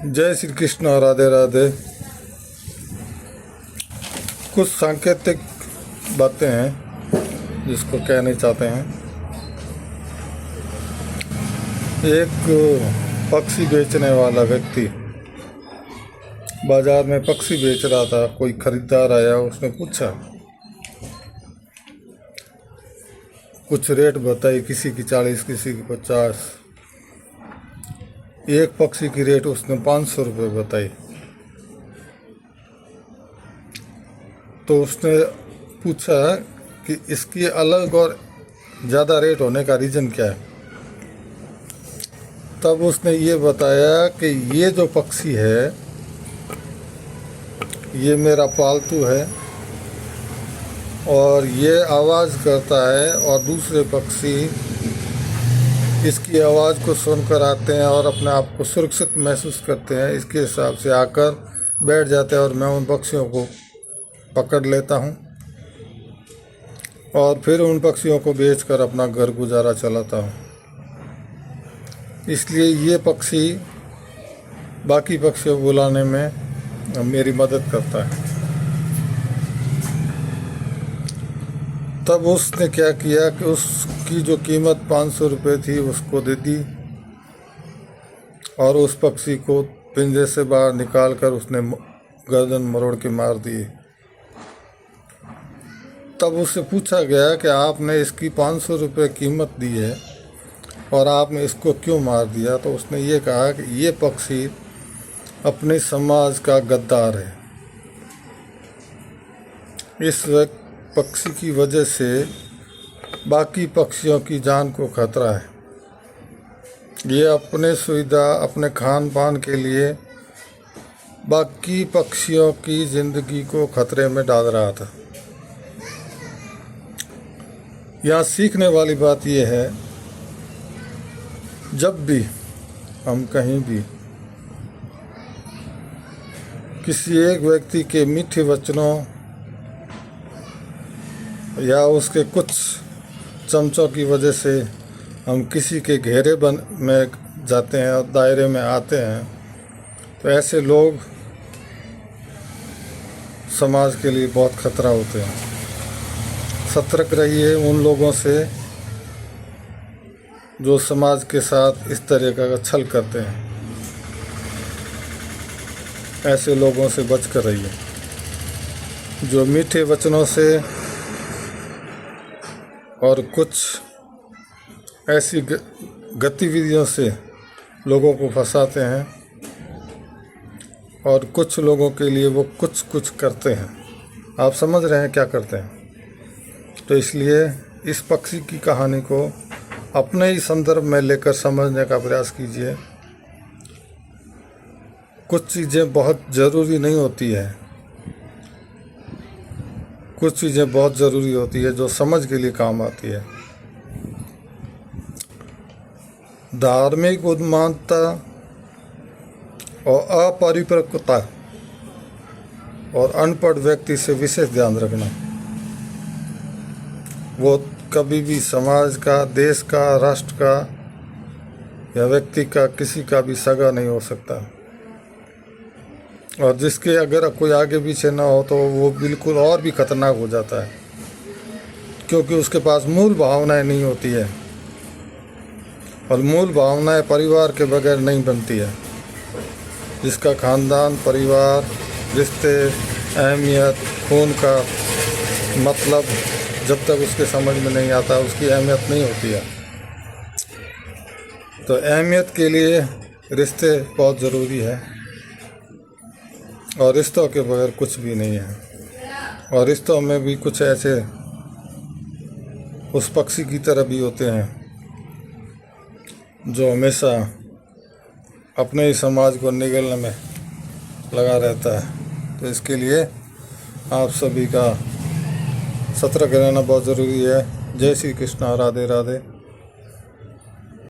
जय श्री कृष्ण, राधे राधे। कुछ सांकेतिक बातें हैं जिसको कहना चाहते हैं। एक पक्षी बेचने वाला व्यक्ति बाजार में पक्षी बेच रहा था। कोई खरीदार आया, उसने पूछा, कुछ रेट बताई, किसी की 40, किसी की 50। एक पक्षी की रेट उसने 500 रुपये बताई। तो उसने पूछा कि इसकी अलग और ज़्यादा रेट होने का रीज़न क्या है। तब उसने ये बताया कि ये जो पक्षी है ये मेरा पालतू है और ये आवाज़ करता है और दूसरे पक्षी इसकी आवाज़ को सुनकर आते हैं और अपने आप को सुरक्षित महसूस करते हैं। इसके हिसाब से आकर बैठ जाते हैं और मैं उन पक्षियों को पकड़ लेता हूँ और फिर उन पक्षियों को बेचकर अपना घर गुजारा चलाता हूँ। इसलिए ये पक्षी बाकी पक्षियों को बुलाने में मेरी मदद करता है। तब उसने क्या किया कि उसकी जो कीमत 500 रुपये थी उसको दे दी और उस पक्षी को पिंजरे से बाहर निकाल कर उसने गर्दन मरोड़ के मार दी। तब उससे पूछा गया कि आपने इसकी 500 रुपये कीमत दी है और आपने इसको क्यों मार दिया। तो उसने ये कहा कि ये पक्षी अपने समाज का गद्दार है। इस पक्षी की वजह से बाकी पक्षियों की जान को खतरा है। ये अपने सुविधा, अपने खान पान के लिए बाकी पक्षियों की ज़िंदगी को खतरे में डाल रहा था। यहाँ सीखने वाली बात यह है, जब भी हम कहीं भी किसी एक व्यक्ति के मीठे वचनों या उसके कुछ चमचों की वजह से हम किसी के घेरे में जाते हैं और दायरे में आते हैं, तो ऐसे लोग समाज के लिए बहुत खतरा होते हैं। सतर्क रहिए उन लोगों से जो समाज के साथ इस तरह का छल करते हैं। ऐसे लोगों से बचकर रहिए जो मीठे वचनों से और कुछ ऐसी गतिविधियों से लोगों को फंसाते हैं और कुछ लोगों के लिए वो कुछ करते हैं। आप समझ रहे हैं क्या करते हैं। तो इसलिए इस पक्षी की कहानी को अपने ही संदर्भ में लेकर समझने का प्रयास कीजिए। कुछ चीज़ें बहुत ज़रूरी नहीं होती है, कुछ चीज़ें बहुत ज़रूरी होती है जो समझ के लिए काम आती है। धार्मिक उन्मादता और अपरिपक्वता और अनपढ़ व्यक्ति से विशेष ध्यान रखना। वो कभी भी समाज का, देश का, राष्ट्र का या व्यक्ति का, किसी का भी सगा नहीं हो सकता। और जिसके अगर कोई आगे पीछे ना हो तो वो बिल्कुल और भी खतरनाक हो जाता है, क्योंकि उसके पास मूल भावनाएं नहीं होती है और मूल भावनाएं परिवार के बगैर नहीं बनती है। जिसका खानदान, परिवार, रिश्ते, अहमियत, खून का मतलब जब तक उसके समझ में नहीं आता उसकी अहमियत नहीं होती है। तो अहमियत के लिए रिश्ते बहुत ज़रूरी है और रिश्तों के बगैर कुछ भी नहीं है। और रिश्तों में भी कुछ ऐसे उस पक्षी की तरह भी होते हैं जो हमेशा अपने ही समाज को निगलने में लगा रहता है। तो इसके लिए आप सभी का सतर्क रहना बहुत ज़रूरी है। जय श्री कृष्ण, राधे राधे।